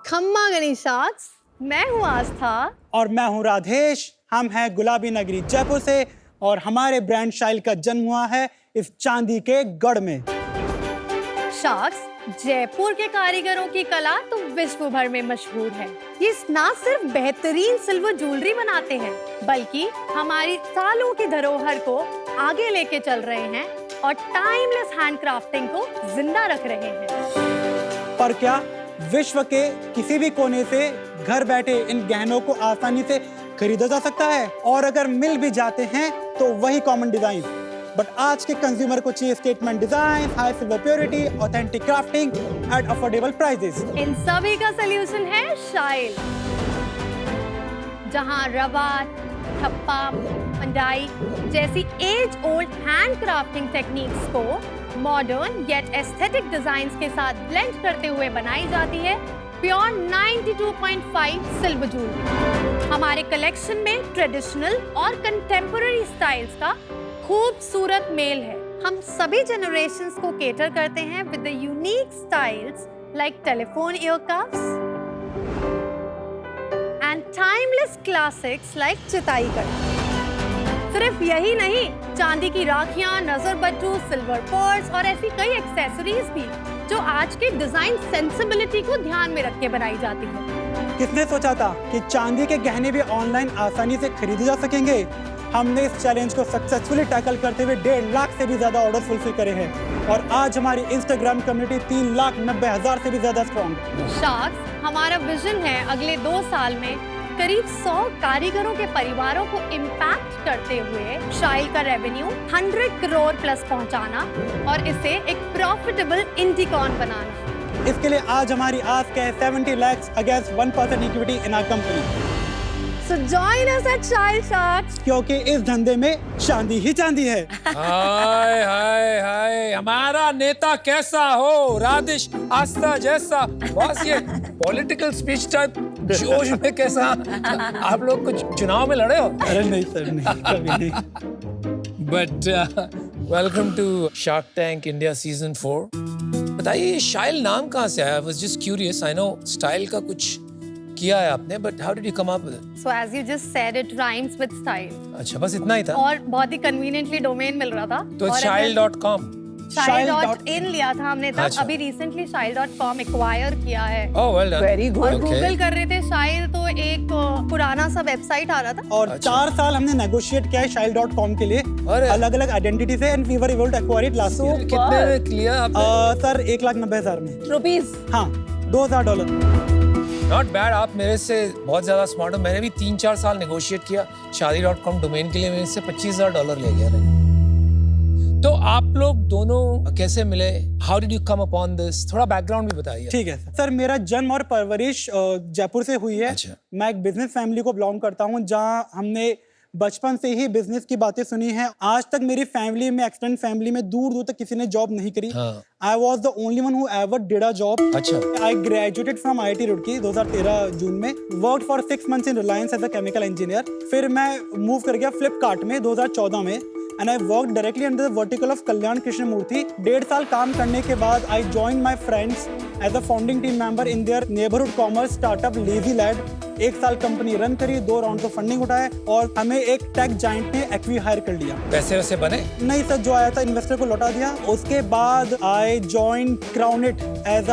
खम्मा गणेशाक्स, मैं हूँ आस्था और मैं हूँ राधेश। हम हैं गुलाबी नगरी जयपुर से और हमारे ब्रांड शाइल का जन्म हुआ है इस चांदी के गढ़ में। शाक्स जयपुर के कारीगरों की कला तो विश्व भर में मशहूर है। ये ना सिर्फ बेहतरीन सिल्वर ज्वेलरी बनाते हैं बल्कि हमारी सालों की धरोहर को आगे लेके चल रहे हैं और टाइमलेस हैंडक्राफ्टिंग को जिंदा रख रहे हैं। पर क्या विश्व के किसी भी कोने से घर बैठे इन गहनों को आसानी से खरीदा जा सकता है? और अगर मिल भी जाते हैं तो वही कॉमन डिजाइन। बट आज के कंज्यूमर को चाहिए statement design, high silver purity, authentic crafting at affordable prices. इन सभी का सलूशन है शाइल, जहां रबात, ठप्पा, मंडाई जैसी age old hand crafting techniques को मॉडर्न येट एस्थेटिक डिजाइन्स के साथ ब्लेंड करते हुए बनाई जाती है प्योर 92.5 सिल्वर ज्वेलरी। हमारे कलेक्शन में ट्रेडिशनल और कंटेम्पररी स्टाइल्स का खूबसूरत मेल है। हम सभी जनरेशंस को केटर करते हैं with the unique styles like telephone ear cuffs and timeless classics like चिताई कड़ी। सिर्फ यही नहीं, चांदी की राखियां, नजर बट्टू, सिल्वर पर्स और ऐसी कई एक्सेसरीज भी जो आज के डिजाइन सेंसिबिलिटी को ध्यान में रख के बनाई जाती है। किसने सोचा था कि चांदी के गहने भी ऑनलाइन आसानी से खरीदे जा सकेंगे? हमने इस चैलेंज को सक्सेसफुली टैकल करते हुए 1.5 लाख से भी ज्यादा ऑर्डर फुलफिल करे हैं और आज हमारी इंस्टाग्राम कम्युनिटी 3,90,000 से भी ज्यादा स्ट्रॉन्ग। शाक्स हमारा विजन है अगले 2 साल में करीब 100 कारीगरों के परिवारों को इम्पैक्ट करते हुए शाइल का रेवेन्यू 100 करोड़ प्लस पहुंचाना और इसे एक प्रॉफिटेबल इंडिकॉन बनाना। इसके लिए आज हमारी आस्क है 70 lakhs against 1% equity in our company. So join us at Shail Sharks। क्योंकि इस धंधे में चांदी ही चांदी है। हाय हाय हाय, हमारा नेता कैसा हो? राधेश आस्था जैसा। बस ये पॉलिटिकल स्पीच टाइप जोश में कैसा? आप लोग कुछ चुनाव में लड़े हो? अरे नहीं सर, नहीं, कभी नहीं। But welcome to Shark Tank India season 4। बताइए शाइल नाम कहाँ से आया? I was just curious. I know style का कुछ किया है आपने, but how did you come up with it? So as you just said, it rhymes with style। अच्छा, बस इतना ही था? और बहुत ही conveniently डोमेन मिल रहा था। तो shail.com shail.in लिया था हमने तब। अच्छा। अभी recently shail.com एक्वायर किया है। Oh, well done. Very good। और Okay. गूगल कर रहे थे शाइल तो एक पुराना सा वेबसाइट आ रहा था। और अच्छा। 4 साल हमने नेगोशिएट किया है शाइल.com के लिए अरे। अलग-अलग आइडेंटिटी से and we were able to acquire it last year. कितने में लिया आपने? सर 1,90,000 में। रुपीस। हाँ, $2,000। Not bad. आप मेरे से बहुत ज्यादा स्मार्ट हो। मैंने भी 3-4 साल नेगोशिएट किया शादी.com डोमेन के लिए। मेरे से $25,000 ले गया। तो आप लोग दोनों कैसे मिले? How did you come upon this? थोड़ा बैकग्राउंड भी बताइए। ठीक है सर, मेरा जन्म और परवरिश जयपुर से हुई है। अच्छा। मैं एक बिजनेस फैमिली को बिलोंग करता हूँ जहाँ हमने बचपन से ही बिजनेस की बातें सुनी हैं। आज तक मेरी फैमिली में, एक्सटेंडेड फैमिली में दूर दूर तक किसी ने जॉब नहीं करी। हाँ। I was the only one who ever did a job. अच्छा। I graduated from IIT Roorkee 2013 जून में। Worked for 6 months in Reliance as a chemical engineer. फिर मैं मूव कर गया फ्लिपकार्ट में 2014 में and I work directly under the vertical of Kalyan Krishna Murthy. 1.5 साल काम करने के बाद I join my friends as a founding team member in there neighbourhood commerce startup Lazy Lad. 1 साल कंपनी रन करी, 2 राउंड ऑफ फंडिंग उठाए और हमें एक टेक जाइंट ने एक्वी हायर कर लिया। पैसे वैसे बने? नहीं सर, जो आया था इन्वेस्टर को लौटा दिया। उसके बाद I join Crownit as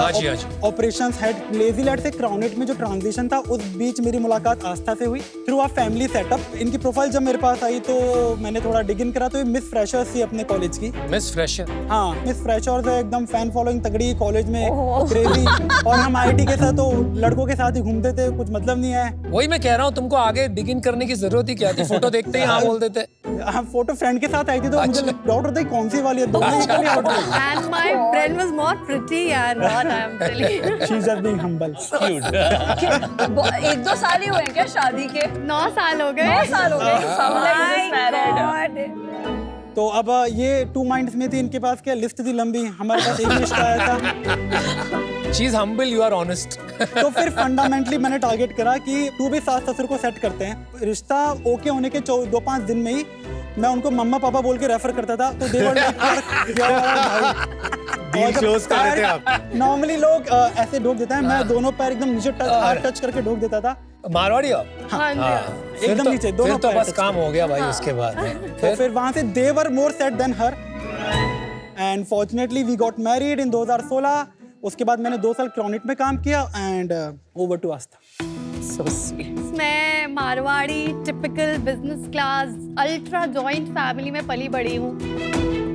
operations head. Lazy lad से क्राउनेट में जो ट्रांजिशन था उस बीच मेरी मुलाकात आस्था से हुई थ्रू अ फैमिली सेटअप। इनकी प्रोफाइल जब मेरे पास आई तो मैंने थोड़ा डिग इन करा तो ये मिस फ्रेशर्स थी अपने कॉलेज की। Miss fresher? हाँ, मिस फ्रेशर्स है, एकदम फैन फॉलोइंग तगड़ी कॉलेज में, क्रेजी। और हम IIT के साथ तो लड़कों के साथ ही घूमते थे, कुछ मतलब नहीं है। वही मैं कह रहा हूँ, तुमको आगे डिग इन करने की जरूरत ही क्या थी? फोटो देखते ही हाँ बोल देते। हम फोटो फ्रेंड के साथ आई थी तो मुझे डाउट होता है कौन सी वाली है। And my friend was more pretty and what I am telling you। She's just being humble. 1-2 साल ही हुए हैं क्या शादी के? 9 साल हो गए। 9 साल हो गए। Sound like you just married. तो अब ये 2 minds में थी इनके पास, क्या लिस्ट थी लंबी, हमारे पास एक लिस्ट आया था। She is humble, you are honest. तो फिर फंडामेंटली मैंने टारगेट करा कि तू भी सास ससुर को सेट करते हैं। रिश्ता ओके होने के 2-5 दिन में ही मैं उनको मम्मा पापा बोल के रेफर करता था। तो दे वर लाइक डील क्लोज कर लेते आप। नॉर्मली लोग ऐसे ढोक देते हैं, मैं दोनों पैर एकदम नीचे टच करके ढोक देता था। मारवाड़ी हो? हाँ जी, हाँ, हाँ। फिर एकदम तो- नीचे, दोनों फिर तो पैर बस touch काम हो गया भाई उसके बाद तो फिर वहां से they were more set then her and fortunately we got married in 2016। उसके बाद मैंने 2 साल क्रॉनिट में काम किया and over to Aastha. So sweet. मैं Marwari typical business class ultra joint family में पली बड़ी हूँ।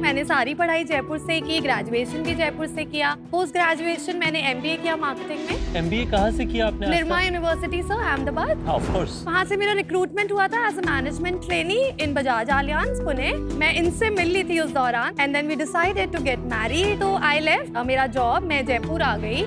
मैंने सारी पढ़ाई जयपुर से की, ग्रेजुएशन भी जयपुर से किया, पोस्ट ग्रेजुएशन मैंने एमबीए किया मार्केटिंग में। एमबीए कहाँ से किया आपने? Nirma university sir, Ahmedabad. Of course. वहाँ से मेरा रिक्रूटमेंट हुआ था as a management trainee in Bajaj Allianz Pune. मैं इनसे मिल ली थी उस दौरान and then we decided to get married. तो आई लेफ्ट मेरा जॉब, मैं जयपुर आ गई।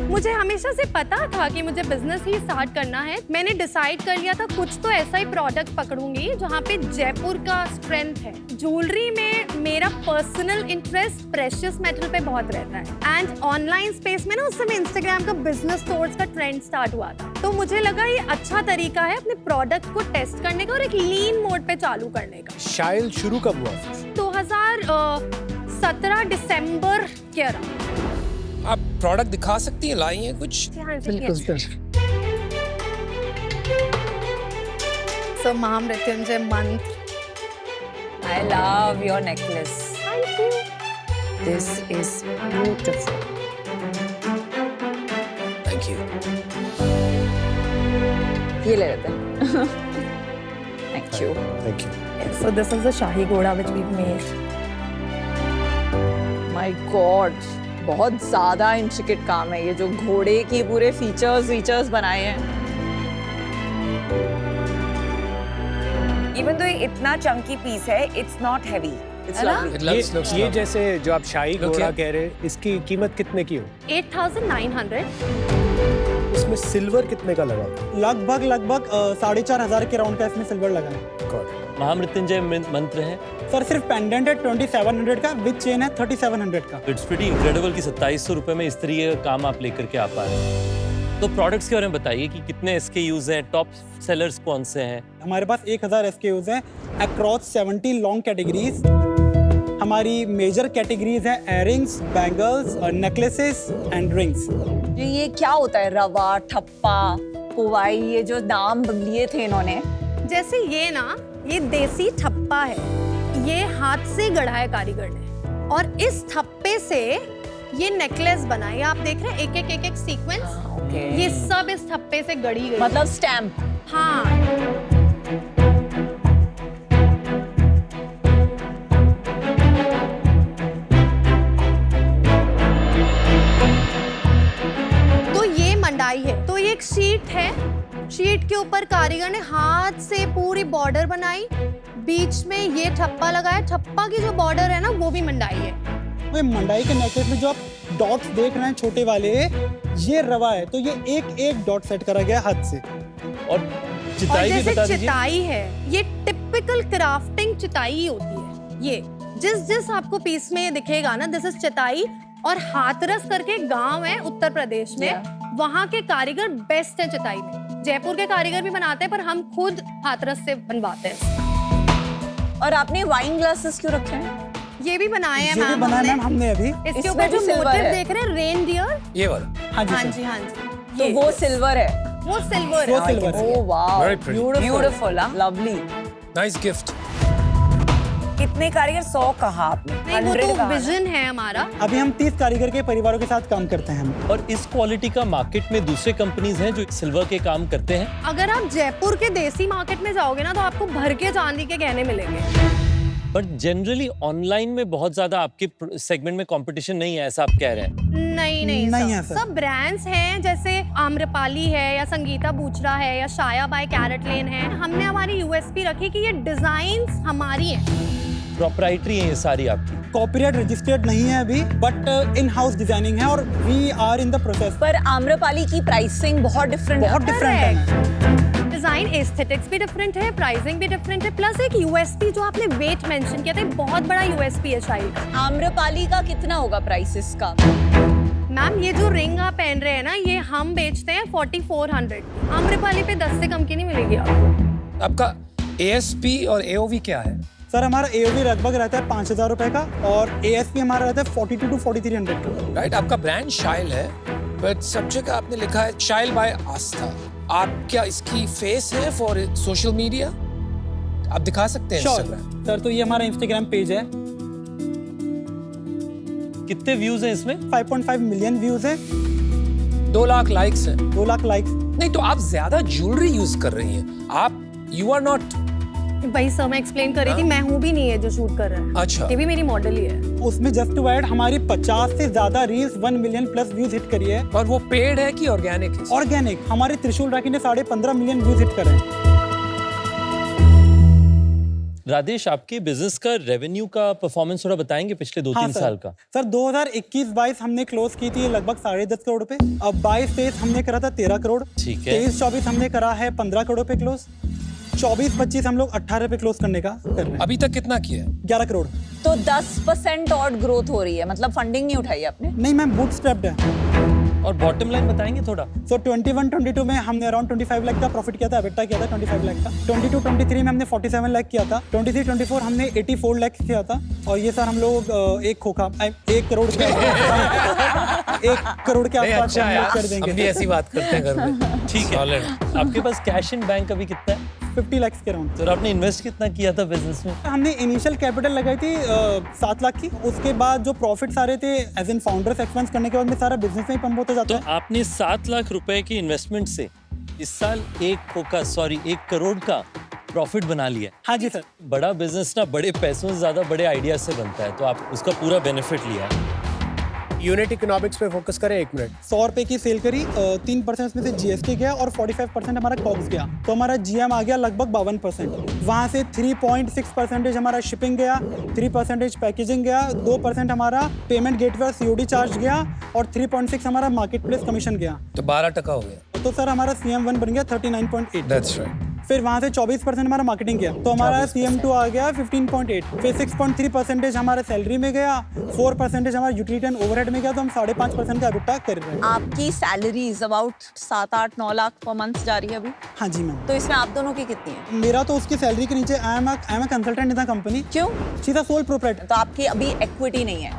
मुझे हमेशा से पता था कि मुझे बिजनेस ही स्टार्ट करना है। मैंने डिसाइड कर लिया था कुछ तो ऐसा ही प्रोडक्ट पकड़ूंगी जहाँ पे जयपुर का स्ट्रेंथ है। ज्वेलरी में मेरा पर्सनल इंटरेस्ट प्रेशियस मेटल पे बहुत रहता है एंड ऑनलाइन स्पेस में ना उस समय इंस्टाग्राम का बिजनेस स्टोर्स का ट्रेंड स्टार्ट हुआ था। तो मुझे लगा ये अच्छा तरीका है अपने प्रोडक्ट को टेस्ट करने का और एक लीन मोड पे चालू करने का। शायल शुरू कब हुआ? 2017 दिसंबर के अराउंड। आप प्रोडक्ट दिखा सकती हैं, लाई हैं कुछ? So मां मृत्युंजय मंत्र। I love your necklace. Thank you. This is beautiful. Thank you. ये ले लेते हैं। Thank you. Thank you. So this is the Shahi Ghoda which we've made. My God. बहुत ज्यादा इंट्रिकेट काम है ये, जो घोड़े की पूरे फीचर्स बनाए हैं। इवन तो ये इतना चंकी पीस है, it's not heavy, it's lovely. ये जैसे जो आप शाही Look घोड़ा here. कह रहे हैं, इसकी कीमत कितने की हो? 8,900। इसमें सिल्वर कितने का लगा? लगभग 4,500 के राउंड का इसमें सिल्वर लगा है। गॉड। महामृत्युंजय मंत्र है। सर सिर्फ पेंडेंट है 2700 का, विद चेन है 3700 का। इट्स प्रीटी इनक्रेडिबल कि 2700 रुपए में इस तरह का काम आप लेकर के आ पा रहे हैं। तो प्रोडक्ट्स के बारे में बताइए कि कितने SKUs हैं, टॉप सेलर्स कौन से हैं? हमारे पास 1000 SKUs हैं अक्रॉस 70 लॉन्ग कैटेगरीज। हमारी मेजर कैटेगरीज हैं earrings, bangles, necklaces and rings. ये क्या होता है? रवा, ठप्पा, पुवाई, ये जो नाम लिए थे इन्होंने। जैसे ये ना, ये देसी ठप्पा है, ये हाथ से गढ़ा है कारीगर ने और इस ठप्पे से ये नेकलेस बना है। आप देख रहे हैं एक एक सीक्वेंस, ये सब इस ठप्पे से गढ़ी गई। मतलब स्टैम्प। हाँ। तो ये मंडाई है, तो ये एक शीट है, शीट के ऊपर कारीगर ने हाथ से पूरी बॉर्डर बनाई, बीच में ये ठप्पा लगाया। ठप्पा की जो बॉर्डर है ना वो भी मंडाई है। वो मंडाई के नेकलेस में जो आप डॉट्स देख रहे हैं छोटे वाले, ये रवा है, तो ये एक डॉट सेट करा गया हाथ से। और और चिताई भी जैसे बता दीजिए। चिताई है, ये टिपिकल क्राफ्टिंग चिताई होती है। ये जिस आपको पीस में ये दिखेगा ना, दिस इज चिताई। और हाथरस करके गांव है उत्तर प्रदेश में, वहाँ के कारीगर बेस्ट है चिताई में। जयपुर के कारीगर भी बनाते हैं पर हम खुद हाथरस से बनवाते हैं। और आपने वाइन ग्लासेस क्यों रखे हैं? ये भी बनाए हैं ये भी मैम बनाया मैम हमने। हमने अभी। इसके इसमें ऊपर भी जो silver मोटिव है। देख रहे हैं, रेनडियर। ये वाला। हाँ जी हाँ सर। जी, हाँ जी। तो ये वो सिल्वर है। वो सिल्वर वो है। सिल्वर है। Oh wow, Very pretty. Beautiful, हाँ? लवली। Nice gift. कितने कारीगर? 100 कहा आपने? नहीं, वो 100 तो कहा ना? विजन है हमारा। अभी हम 30 कारीगर के परिवारों के साथ काम करते हैं हम। और इस क्वालिटी का मार्केट में दूसरे कंपनीज हैं जो सिल्वर के काम करते हैं? अगर आप जयपुर के देसी मार्केट में जाओगे ना तो आपको भर के चांदी के गहने मिलेंगे। बट जनरली ऑनलाइन में बहुत ज्यादा आपके सेगमेंट में कंपटीशन नहीं है, ऐसा आप कह रहे हैं? नहीं नहीं है सर। सब ब्रांड्स हैं, जैसे आम्रपाली है या संगीता बूचरा है या शाया बाय कैरेट लेन है। हमने हमारी यूएसपी रखी कि ये डिजाइन्स हमारी हैं। प्रोप्राइटरी है ये सारी आपकी? कॉपीराइट रजिस्टर्ड नहीं है अभी, बट इन हाउस डिजाइनिंग है और we are in the process. पर आम्रपाली की प्राइसिंग बहुत डिफरेंट है। बहुत डिफरेंट है। डिजाइन एस्थेटिक्स भी डिफरेंट है, प्राइसिंग भी डिफरेंट है, प्लस एक यूएसपी जो आपने वेट मेंशन किया था, बहुत बड़ा यूएसपी है शायद। आम्रपाली का कितना होगा प्राइसेस का? मैम ये जो रिंग आप पहन रहे हैं ना, ये हम बेचते हैं 4400। आम्रपाली पे 10 से कम की नहीं मिलेगी आपको। आपका ASP और AOV क्या है? सर हमारा AOV लगभग रहता है 5,000 रुपए का और ASP हमारा रहता है 42 to 4,300 का। राइट, आपका ब्रांड शाइल है, बट सब जगह आपने लिखा है शाइल बाय आस्था। आप क्या इसकी फेस है फॉर सोशल मीडिया? आप दिखा सकते हैं श्योर Instagram? सर, तो ये हमारा इंस्टाग्राम पेज है, कितने व्यूज हैं इसमें? 5.5 मिलियन व्यूज है, 2 लाख लाइक्स हैं। 2 लाख लाइक्स। नहीं तो आप ज्यादा ज्वेलरी यूज कर रही हैं। आप यू आर नॉट। भाई सर मैं एक्सप्लेन कर रही थी, मैं हूँ भी नहीं है जो शूट कर रहा है। अच्छा। ये भी मेरी मॉडल ही है। उसमें जस्ट टू ऐड हमारी 50 से ज्यादा reels 1 million plus views hit करी है। और वो पेड है कि ऑर्गेनिक है? ऑर्गेनिक। हमारे त्रिशूल राखी ने 15.5 मिलियन व्यूज हिट करे हैं। राधेश, आपके बिजनेस का रेवेन्यू का परफॉर्मेंस थोड़ा बताएंगे पिछले 2-3 साल का? सर 2021-22 हमने क्लोज की थी लगभग 10.5 करोड़ पे। अब 22-23 हमने करा था 13 करोड़। ठीक है। 23-24 हमने करा है 15 करोड़ पे क्लोज। 24-25 हम लोग 18 पे क्लोज करने का कर रहे हैं। अभी तक कितना किया है? 11 करोड़। तो 10% और ग्रोथ हो रही है, मतलब फंडिंग नहीं उठाई आपने? नहीं मैम, बूटस्ट्रैप्ड है। और बॉटम लाइन बताएंगे थोड़ा? सो 21-22 में हमने अराउंड 25 लाख का प्रॉफिट किया था, एबिटा किया था 25 लाख का। 22-23 में हमने 47 लाख किया था। 23-24 हमने 84 लाख किया था। और ये सर हम लोग एक खोखा 1 करोड़ के 1 करोड़ के आसपास हम लोग कर देंगे। हम भी ऐसी बात करते हैं घर में। ठीक है। आपके पास कैश इन बैंक अभी कितना है? 50 लाख के अराउंड। तो आपने इन्वेस्ट कितना किया था बिजनेस में? हमने इनिशियल कैपिटल लगाई थी 7 लाख की। उसके बाद जो प्रॉफिट आ रहे थे एज इन फाउंडर्स एक्सपेंस करने के बाद में सारा बिजनेस में ही पंप होता जाता तो है। आपने 7 लाख रुपए की इन्वेस्टमेंट से इस साल 1 करोड़ का प्रॉफिट बना लिया। हाँ जी सर। बड़ा बिजनेस ना बड़े पैसों से ज्यादा बड़े आइडिया से बनता है, तो आप उसका पूरा बेनिफिट लिया है। यूनिट इकोनॉमिक्स पे फोकस करें 1 मिनट। 100 रुपए की सेल करी, 3% उसमें से GST गया और 45% हमारा कॉक्स गया, तो हमारा GM आ गया लगभग 52%। वहाँ से 3.6% हमारा शिपिंग गया, 3% पैकेजिंग गया, 2% हमारा पेमेंट गेटवे और COD चार्ज गया और 3.6 हमारा मार्केट प्लेस कमीशन गया। तो 12% हो गया। तो सर हमारा CM1 बन गया 39.8। That's right. फिर वहाँ से 24% हमारा मार्केटिंग किया, तो हमारा CM2 आ गया 15.8। फिर 6.3% हमारा सैलरी में गया, 4% हमारा यूटिलिटी एंड ओवरहेड में गया, तो हम 5.5% का एबिटा कर रहे हैं। आपकी salaries about 7-8-9 lakh per month जा रही है अभी, हाँ जी मैम। तो इसमें आप दोनों की कितनी है? मेरा तो उसकी सैलरी के नीचे I am a consultant in the company. क्यों? She is a sole proprietor. तो आपकी अभी इक्विटी नहीं है?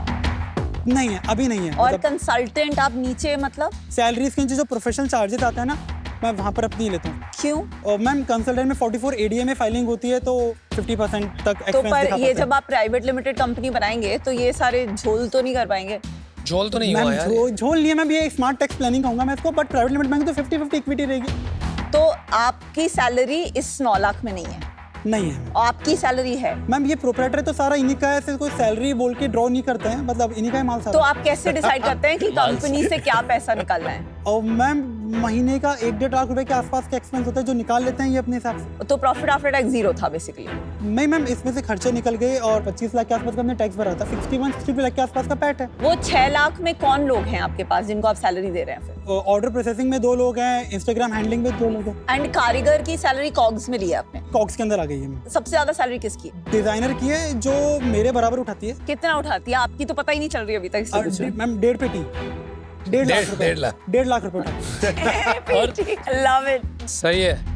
नहीं है, अभी नहीं है। और कंसल्टेंट आप नीचे, मतलब सैलरीज के नीचे जो प्रोफेशनल चार्जेस आते हैं ना, मैं वहाँ पर अपनी लेता हूँ। क्यों? और मैम कंसल्टेंट में 44 ADA में फाइलिंग होती है, तो 50% तक तो एक्सपेंस पर दिखा ये पाता जब आप प्राइवेट लिमिटेड कंपनी बनाएंगे तो ये सारे झोल तो नहीं कर पाएंगे? झोल तो नहीं है। हुआ मैम यार। झोल नहीं है मैम, ये स्मार्ट टैक्स प्लानिंग कहूँगा मैं इसको, बट प्राइवेट लिमिटेड बैंक तो 50-50 इक्विटी रहेगी। तो आपकी सैलरी इस 9 लाख में नहीं है? नहीं है और आपकी सैलरी है? मैम, ये प्रोप्राइटर तो सारा इन्हीं का है, ऐसे कोई सैलरी बोल के ड्रॉ नहीं करते हैं, मतलब इन्हीं का ही माल तो सारा। आप कैसे डिसाइड करते हैं कि कंपनी से क्या पैसा निकालना है? और मैम महीने का 1-1.5 लाख रुपए के आसपास का एक्सपेंस होता है जो निकाल लेते हैं ये अपने हिसाब से। तो प्रॉफिट आफ्टर टैक्स 0 था बेसिकली? नहीं मैम, इसमें से खर्चे निकल गए और 25 लाख के आसपास का हमने टैक्स भरा था। 61-62 लाख के आसपास का पैट है। वो 6 लाख में कौन लोग हैं आपके पास जिनको आप सैलरी दे रहे हैं फिर? ऑर्डर प्रोसेसिंग में 2 लोग हैं, इंस्टाग्राम हैंडलिंग में 2 लोग हैं। एंड कारीगर की सैलरी कॉग्स में ली है आपने? कॉक्स के अंदर आ गई है मैम। सबसे ज्यादा सैलरी किसकी? डिजाइनर की है जो मेरे बराबर उठाती है। कितना उठाती है? आपकी तो पता ही नहीं चल रही अभी तक, इसलिए पूछ रही हूँ। मैम 1.5 पेटी, 1.5 लाख रुपए। 1.5 लाख। 1.5 लाख रुपए उठाती है। और लव इट। सही है।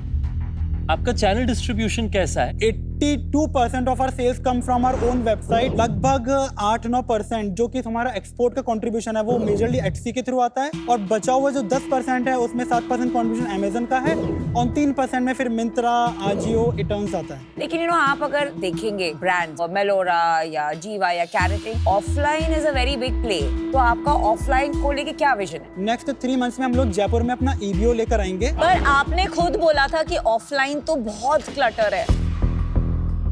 आपका चैनल डिस्ट्रीब्यूशन कैसा है? 82% of our sales come from our own website. लगभग 8-9% जो कि हमारा एक्सपोर्ट का कंट्रीब्यूशन है वो मेजरली Etsy के थ्रू आता है, और बचा हुआ जो 10% है उसमें 7% कंट्रीब्यूशन अमेजन का है और 3% में फिर मिंत्रा, आजियो, इटर्न्स आता है। लेकिन आप अगर देखेंगे ब्रांड मेलोरा या जीवा या कैरेटिंग, offline is a very big play. तो आपका ऑफलाइन को लेके क्या विजन है? नेक्स्ट 3 मंथ्स में हम लोग जयपुर में अपना EBO लेकर आएंगे। पर आपने खुद बोला था कि ऑफलाइन तो बहुत क्लटर है,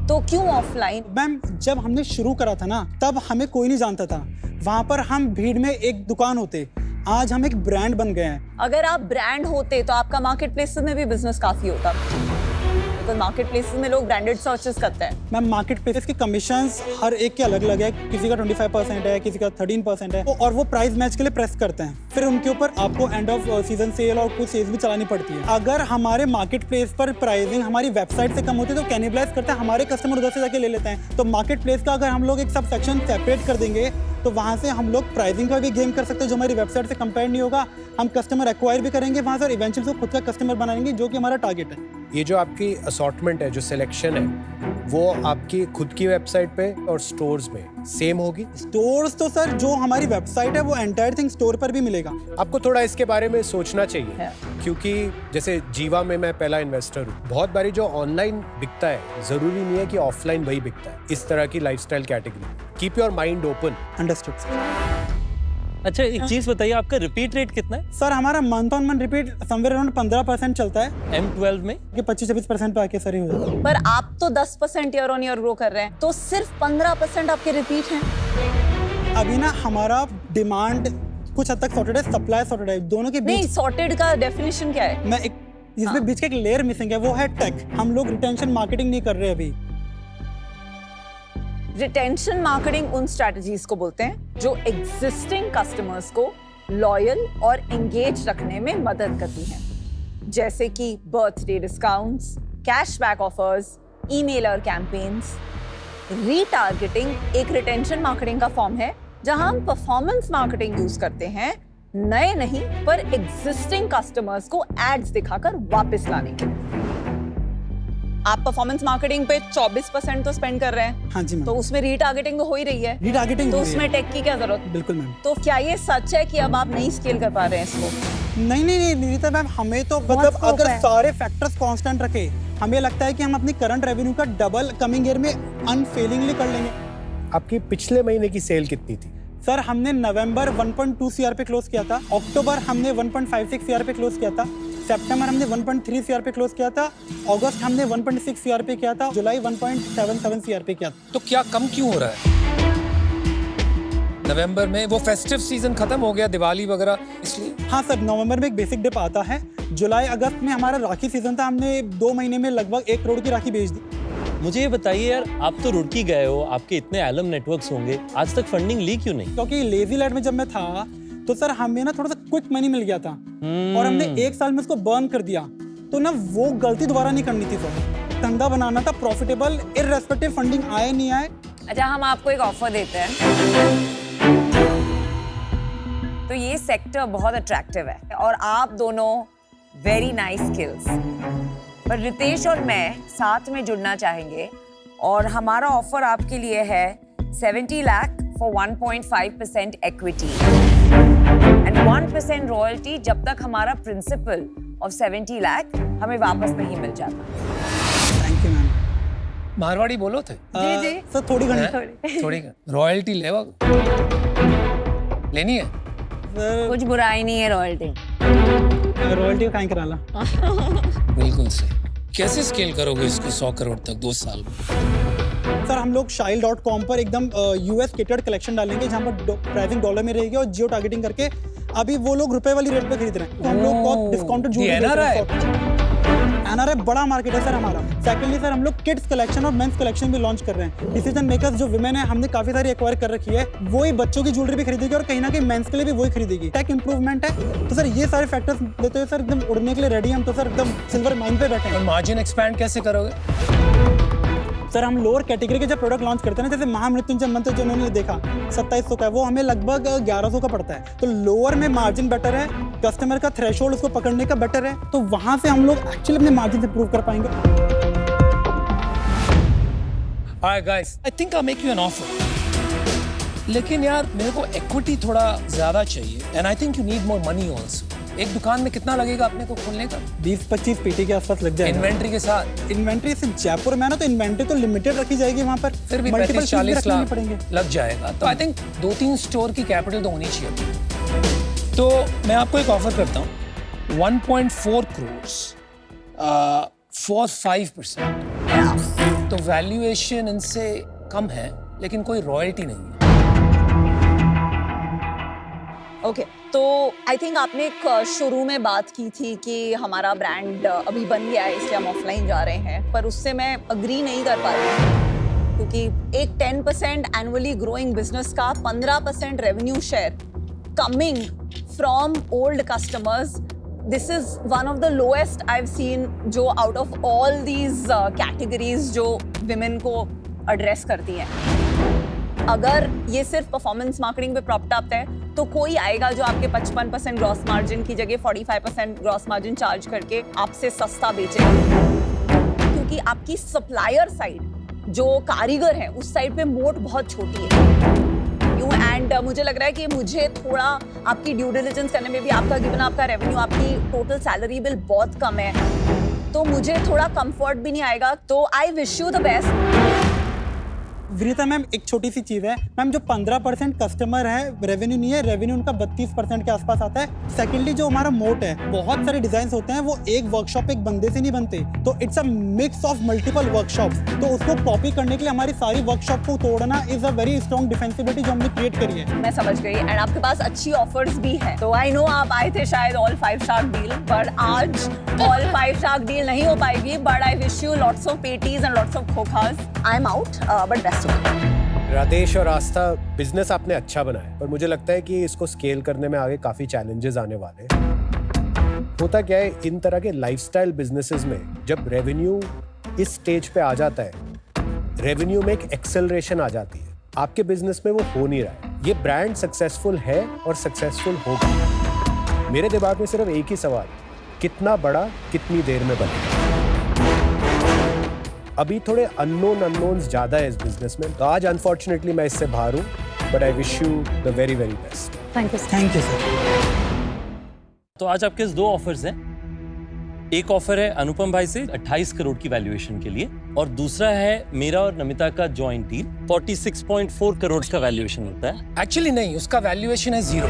तो क्यों ऑफलाइन? मैम जब हमने शुरू करा था ना, तब हमें कोई नहीं जानता था। वहाँ पर हम भीड़ में एक दुकान होते, आज हम एक ब्रांड बन गए हैं। अगर आप ब्रांड होते तो आपका मार्केट प्लेसेस में भी बिजनेस काफी होता, तो मार्केट प्लेसेस में लोग ब्रांडेड सर्चेस करते हैं। मैम मार्केट प्लेसेस की कमीशंस हर एक के अलग अलग है, किसी का 25% है, किसी का 13% है, और वो प्राइस मैच के लिए प्रेस करते हैं। फिर उनके ऊपर आपको एंड ऑफ सीजन सेल और कुछ सेल्स भी चलानी पड़ती है। अगर हमारे मार्केट प्लेस पर प्राइसिंग हमारी वेबसाइट से कम होती है तो कैनिबलाइज करते हैं, हमारे कस्टमर उधर से जाके ले लेते हैं। तो मार्केट प्लेस का अगर हम लोग एक सब सेक्शन सेपरेट कर देंगे तो वहाँ से हम लोग प्राइसिंग का भी गेम कर सकते हैं जो हमारी वेबसाइट से कंपेयर नहीं होगा। हम कस्टमर एक्वायर भी करेंगे वहाँ से और इवेंचुअली खुद का कस्टमर बनाएंगे जो कि हमारा टारगेट है। ये जो आपकी असॉर्टमेंट है, जो सिलेक्शन है, वो आपकी खुद की वेबसाइट पे और स्टोर्स में सेम होगी? स्टोर्स तो सर जो हमारी वेबसाइट है वो एंटायर थिंग स्टोर पर भी मिलेगा। आपको थोड़ा इसके बारे में सोचना चाहिए, है। क्योंकि जैसे जीवा में मैं पहला इन्वेस्टर हूँ। बहुत बारी जो ऑनलाइन बिकता है जरूरी नहीं है कि ऑफलाइन वही बिकता है इस तरह की lifestyle category. Keep your mind open. Understood sir. अच्छा एक चीज बताइए, आपका रिपीट रेट कितना है सर हमारा month on month repeat somewhere around 15% चलता है M12 में? कि 25-26% पे आके सर ही हो जाता है। पर आप तो 10% ईयर ऑन ईयर ग्रो कर रहे हैं, तो सिर्फ 15% आपके रिपीट हैं। अभी ना हमारा डिमांड कुछ हद तक सॉर्टेड है, सप्लाई सॉर्टेड है, दोनों के नहीं, बीच सॉर्टेड का डेफिनेशन क्या है? मैं एक इसमें बीच का एक लेयर मिसिंग है, वो है टेक। हम लोग रिटेंशन मार्केटिंग नहीं कर रहे अभी। रिटेंशन मार्केटिंग उन स्ट्रेटजीज को बोलते हैं जो एग्जिस्टिंग कस्टमर्स को लॉयल और एंगेज रखने में मदद करती हैं, जैसे कि birthday discounts, cashback offers, emailer campaigns. Retargeting एक रिटेंशन मार्केटिंग का फॉर्म है जहां हम परफॉर्मेंस मार्केटिंग यूज करते हैं, नए नहीं पर एग्जिस्टिंग कस्टमर्स को एड्स दिखाकर वापस लाने के लिए। आप परफॉर्मेंस मार्केटिंग पे 24% तो स्पेंड कर रहे हैं, हाँ जी मैम। तो उसमें रीटारगेटिंग तो हो ही रही है, रीटारगेटिंग तो हो रही है। उसमें टेक की क्या जरूरत? बिल्कुल मैम। तो क्या ये सच है कि अब आप नहीं स्केल कर पा रहे हैं इसको? नहीं नीता मैम, हमें तो मतलब scope अगर है। सारे फैक्टर्स कांस्टेंट रखे, हमें लगता है कि हम अपनी करंट रेवेन्यू का डबल कमिंग ईयर में अनफेलिंगली कर लेंगे। आपकी पिछले महीने की सेल कितनी थी? सर हमने नवंबर 1.2 सीआर पे क्लोज किया था, अक्टूबर हमने 1.56 सीआर पे क्लोज किया था, सितंबर हमने 1.3 सीआर पे क्लोज किया था, अगस्त हमने 1.6 सीआर पे किया था, जुलाई 1.77 सीआर पे किया था। तो क्या कम क्यों हो रहा है? नवंबर में वो फेस्टिव सीजन खत्म हो गया, दिवाली वगैरह, इसलिए? हाँ सर, नवंबर में एक बेसिक डिप आता है। जुलाई अगस्त में हमारा राखी सीजन था, हमने 2 महीने में लगभग 1 करोड़ की राखी बेच दी। मुझे ये बताइए यार, आप तो रुड़की गए हो, आपके इतने एलम नेटवर्क्स होंगे, आज तक फंडिंग ली क्यों नहीं? क्योंकि लेजी लैंड में जब मैं था तो सर हमें ना थोड़ा सा क्विक मनी मिल गया था और हमने 1 साल में उसको बर्न कर दिया, तो ना वो गलती दोबारा नहीं करनी थी सर। धंधा बनाना था प्रॉफिटेबल, इररेस्पेक्टिव फंडिंग आए नहीं आए। अच्छा, हम आपको एक ऑफर देते हैं। तो ये सेक्टर बहुत अट्रैक्टिव है और आप दोनों वेरी नाइस स्किल्स, पर रितेश और मैं साथ में जुड़ना चाहेंगे और हमारा ऑफर आपके लिए है 70 lakh for 1.5% equity and 1% royalty जब तक हमारा प्रिंसिपल ऑफ 70 लाख हमें वापस नहीं मिल जाता। Thank you ma'am. मारवाड़ी बोलो थे? जी। सर थोड़ी घनी थोड़ी रॉयल्टी लेवा लेनी है? सर कुछ बुराई नहीं है रॉयल्टी। रॉयल्टी का कहीं कराला। बिल्कुल सही। कैसे स्केल करोगे इसको 100 करोड़ तक 2 साल में? सर हम लोग shile.com पर एकदम यूएस केटर्ड कलेक्शन डालेंगे जहाँ पर प्राइसिंग डॉलर में रहेगी और जियो टारगेटिंग करके अभी वो लोग रुपए वाली रेट पे खरीद रहे हैं, तो हम लोग बहुत डिस्काउंटेड एनआरआई बड़ा मार्केट है सर हमारा। सेकेंडली सर हम लोग किड्स कलेक्शन और मेंस कलेक्शन भी लॉन्च कर रहे हैं। डिसीजन मेकर्स जो विमेन है हमने काफी सारी एक्वायर कर रखी है, वही बच्चों की ज्वेलरी भी खरीदेगी और कहीं ना कहीं मेंस के लिए भी वही खरीदेगी। टेक इंप्रूवमेंट है, तो सर ये सारे फैक्टर्स लेते हुए सर एकदम उड़ने के लिए रेडी हम, तो सर एकदम सिल्वर माइन पे बैठे हैं। मार्जिन एक्सपैंड कैसे करोगे? सर हम लोअर कैटेगरी के जब प्रोडक्ट लॉन्च करते हैं ना, जैसे महामृत्युंजय मंत्र जो उन्होंने देखा 2700 का है, वो हमें लगभग 1100 का पड़ता है, तो लोअर में मार्जिन बेटर है, कस्टमर का थ्रेशोल्ड उसको पकड़ने का बेटर है, तो वहां से हम लोग एक्चुअली अपने मार्जिन इंप्रूव कर पाएंगे। Alright guys, I think I'll make you an offer. लेकिन यार मेरे को इक्विटी थोड़ा ज्यादा चाहिए and I think you need more money also. एक दुकान में कितना लगेगा अपने को खोलने का? 20-25 पीटी के आसपास लग जाएगा। इन्वेंट्री के साथ? इन्वेंट्री से जयपुर में ना, तो इन्वेंट्री तो लिमिटेड रखी जाएगी वहाँ पर, फिर भी Multiple 35-40 चीज़ भी रखनी लाख पड़ेंगे। लग जाएगा, तो आई थिंक 2-3 स्टोर की कैपिटल तो होनी चाहिए। तो मैं आपको एक ऑफर करता हूँ 1.4 करोड़ फॉर 5%। तो वैल्यूएशन इनसे कम है लेकिन कोई रॉयल्टी नहीं है। ओके, तो आई थिंक आपने एक शुरू में बात की थी कि हमारा ब्रांड अभी बन गया है इसलिए हम ऑफलाइन जा रहे हैं, पर उससे मैं अग्री नहीं कर पा रही हूँ, क्योंकि एक 10% एनुअली ग्रोइंग बिजनेस का 15% revenue share coming from old customers, this is one of the lowest I have seen, जो out of all these categories जो विमेन को एड्रेस करती हैं। अगर ये सिर्फ परफॉर्मेंस मार्केटिंग पे प्रॉप्ट अप है तो कोई आएगा जो आपके 55% ग्रॉस मार्जिन की जगह 45% ग्रॉस मार्जिन चार्ज करके आपसे सस्ता बेचेगा, क्योंकि आपकी सप्लायर साइड जो कारीगर है उस साइड पे मोट बहुत छोटी है। एंड मुझे लग रहा है कि मुझे थोड़ा आपकी ड्यू डिलिजेंस करने में भी, आपका गिवन आपका रेवेन्यू, आपकी टोटल सैलरी बिल बहुत कम है, तो मुझे थोड़ा कंफर्ट भी नहीं आएगा। तो आई wish you the best. Vinita ma'am, एक छोटी सी चीज़ है मैम, जो 15% कस्टमर है रेवेन्यू नहीं है, रेवेन्यू उनका 32% के आसपास आता है। सेकेंडली जो हमारा मोट है, बहुत सारे डिजाइन होते हैं वो एक वर्कशॉप एक बंदे से नहीं बनते, तो it's a mix of multiple workshops. तो उसको कॉपी करने के लिए हमारी सारी वर्कशॉप को तोड़ना इज अ वेरी स्ट्रॉन्ग डिफेंसिबिलिटी जो हमने क्रिएट करी है। मैं समझ गई। एंड आपके पास अच्छी ऑफर्स भी है, तो आई नो आप आए थे शायद ऑल 5 स्टार डील, बट आज ऑल 5 स्टार डील नहीं हो पाएगी। But I wish you lots of पेटीज एंड लॉट्स ऑफ खोखास। I am out, but best of luck. Radhesh और आस्था, बिजनेस आपने अच्छा बनाया, पर मुझे लगता है कि इसको स्केल करने में आगे काफी चैलेंजेस आने वाले हैं। होता क्या है, इन तरह के लाइफस्टाइल बिजनेसेस में जब रेवेन्यू इस स्टेज पे आ जाता है, रेवेन्यू में एक एक्सेलरेशन आ जाती है। आपके बिजनेस में वो हो नहीं रहा है। ये ब्रांड सक्सेसफुल है और सक्सेसफुल होगा। मेरे दिमाग में सिर्फ एक ही सवाल, कितना बड़ा कितनी देर में बनेगा। अभी थोड़े अननोन्स ज्यादा है इस बिजनेस में, तो आज अनफॉर्चुनेटली मैं इससे बाहर हूँ, but I wish you the very very best. Thank you. Thank you sir. तो आज आपके पास 2 ऑफर्स हैं। एक ऑफर है अनुपम भाई से 28 करोड़ की वैल्यूएशन के लिए, और दूसरा है मेरा और नमिता का जॉइंट डील, 46.4 करोड़ का वैल्यूएशन होता है। एक्चुअली नहीं, उसका वैल्यूएशन है 0,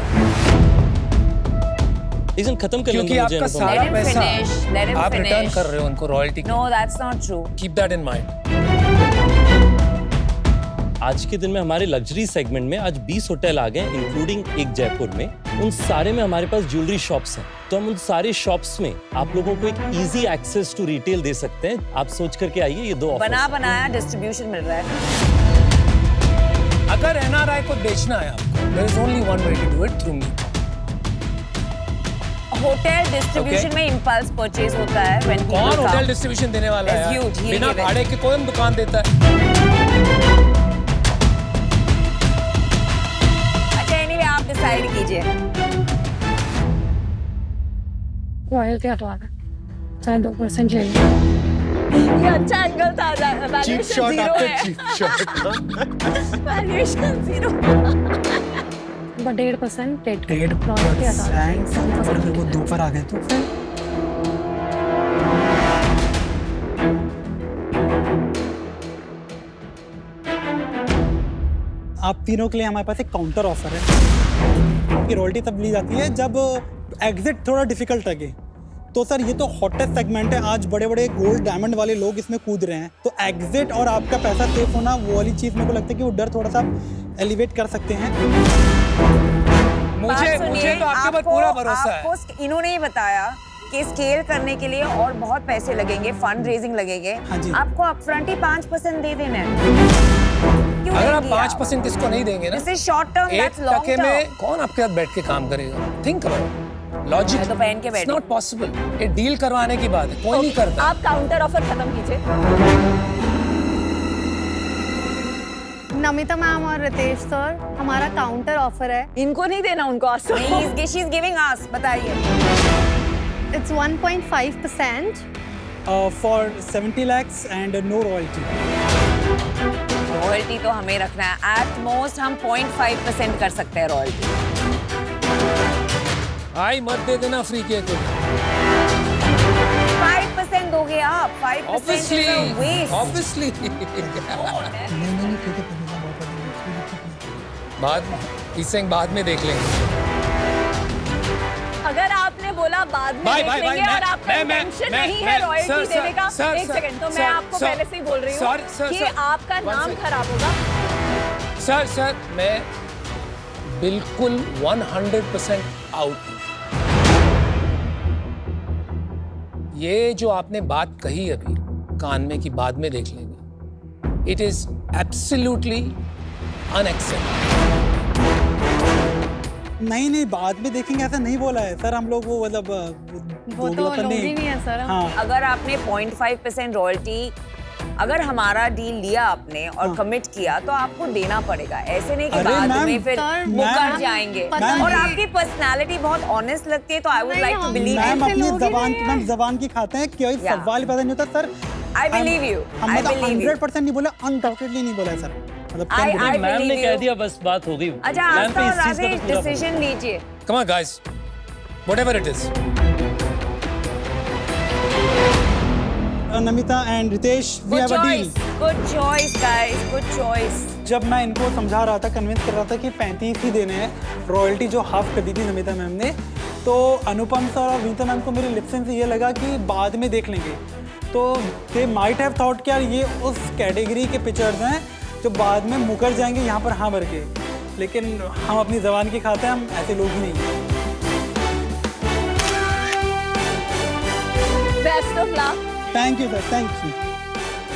लेकिन खत्म कर क्योंकि लेंगे आपका मुझे सारा Let him पैसा finish, let him आप रिटर्न finish. कर रहे हो उनको royalty. No, that's not true. Keep that in mind. आज के दिन में हमारे लग्जरी सेगमेंट में आज 20 होटल आ गए, इंक्लूडिंग एक जयपुर में। उन सारे में हमारे पास ज्वेलरी शॉप्स हैं, तो हम उन सारे शॉप्स में आप लोगों को एक इजी एक्सेस टू रिटेल दे सकते हैं। आप सोच करके आइए, ये 2 ऑफर्स बना बनाया डिस्ट्रीब्यूशन मिल रहा है। अगर एनआरआई को बेचना है आपको, there is only one way to do it, through me. Hotel distribution में इम्पल्स परचेज होता है when people कौन come. होटल डिस्ट्रीब्यूशन देने वाला It's है huge, यार? he'll बिना give it. भाड़े के कौन दुकान देता है? अच्छा, anyway, आप डिसाइड कीजिए। रॉयल्टी हटवा दे, चाहे 2% ले लो। ये अच्छा एंगल था। चीप वैल्यूएशन शॉट 0 आपका, है। Cheap shot. Valuation 0। But 1.5% rate 1.5% अगर मेरे को 2 पर आ गए तो फिर आप तीनों के लिए हमारे पास एक काउंटर ऑफर है कि रॉयल्टी तब ली जाती है जब एग्जिट थोड़ा डिफिकल्ट लगे। तो सर ये तो हॉटेस्ट सेगमेंट है, आज बड़े बड़े गोल्ड डायमंड वाले लोग इसमें कूद रहे हैं, तो एग्जिट और आपका पैसा सेफ होना, वो वाली चीज़ मेरे को लगता है कि वो डर थोड़ा सा एलिवेट कर सकते हैं। मुझे तो आपके पर पूरा भरोसा है। आपको इन्होंने ही बताया कि स्केल करने के लिए और बहुत पैसे लगेंगे, फंड रेजिंग लगेंगे। हाँ जी। आपको अपफ्रंट ही 5% दे देना है। क्यों अगर आप देंगे 5% इसको नहीं देंगे ना, दिस इज शॉर्ट टर्म, एक दैट्स लॉन्ग टके टर्म। में कौन आपके साथ बैठ के काम करेगा? थिंक करो, लॉजिक। मैं तो पहन के बैठी। Not possible. ये डील करवाने की बात है, कोई नहीं करता। आप काउंटर ऑफर खत्म कीजिए। नमिता मैम और रितेश सर, हमारा काउंटर ऑफर है। इनको नहीं देना, उनको आसो। नहीं, शी इज गिविंग अस, बताइए। It's 1.5% for 70 lakhs and no royalty. Royalty तो हमें रखना है। एट मोस्ट हम 0.5% कर सकते हैं रॉयल्टी। आई मत दे देना फ्री के को। 5% दोगे आप? 5% obviously, is a waste. Obviously. बाद में देख लेंगे। अगर आपने बोला बाद में बाय, देख बाय, लेंगे बाय, और आपका इंटेंशन नहीं है रॉयल्टी देने का, एक सेकंड, तो मैं आपको पहले से ही बोल रही हूँ कि आपका नाम खराब होगा। सर मैं बिल्कुल 100% आउट हूँ। ये जो आपने बात कही अभी कान में कि बाद में देख लेंगे, इट इज एब्सोल्युटली अनएक्सेप्टेबल। नहीं बाद में देखेंगे ऐसा नहीं बोला है सर, हम लोग वो मतलब वो तो लोग ही नहीं है सर। हाँ अगर आपने 0.5% रॉयल्टी अगर हमारा डील लिया आपने और कमिट किया तो आपको देना पड़ेगा, ऐसे नहीं कि अरे बाद मैम, में फिर सर, मुकर मैम, जाएंगे। पता और नहीं। आपकी पर्सनालिटी बहुत ऑनेस्ट लगती है, तो आई वुड नहीं, लाइक टू हम- बिलीव मैम ऐसे अपनी लोग ही जबान नहीं मैम जबान की खाते हैं, कोई Yeah. सवाल पैदा नहीं होता सर। I believe you. हम I मतलब believe you. 100% नहीं बोला, अनडाउटेडली नहीं बोला है सर। मतलब I मैम ने believe कह you. दिया, बस बात हो गई। अच्छा मैम आस्था पे और इस चीज का राजेश तो पूरा डिसीजन लीजिए। Come on, guys. Whatever it is. Namita and Ritesh, we Good have a deal. choice. Good choice, guys. Good choice. जब मैं इनको समझा रहा था, कन्विंस कर रहा था कि 35 ही देने हैं, रॉयल्टी जो हाफ कर दी थी नमिता मैम ने, तो अनुपम सर और विनीता मैम को मेरे लिप्सन से ये लगा कि बाद में देख लेंगे। तो दे माइट हैव थॉट कि यार ये उस कैटेगरी के पिक्चर्स हैं जो बाद में मुकर जाएंगे यहाँ पर हाँ भर के, लेकिन हम अपनी जबान की खाते हैं, हम ऐसे लोग ही नहीं हैं। Best of luck. Thank you sir, thank you.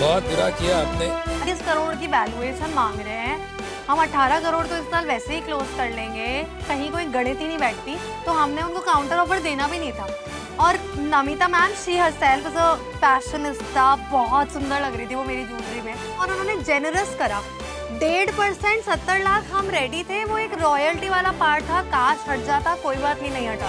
बहुत बुरा किया आपने। 30 करोड़ की वैल्यूएशन मांग रहे हैं, हम 18 करोड़ तो इस साल वैसे ही क्लोज कर लेंगे, कहीं कोई गणित ही नहीं बैठती, तो हमने उनको काउंटर ऑफर देना भी नहीं था। और Namita ma'am, she herself is a fashionista, बहुत सुंदर लग रही थी वो मेरी ज्वेलरी में, और उन्होंने जेनरस करा 1.5% 70 लाख हम रेडी थे, वो एक रॉयल्टी वाला पार्ट था, काश हट जाता, कोई बात नहीं, नहीं हटा।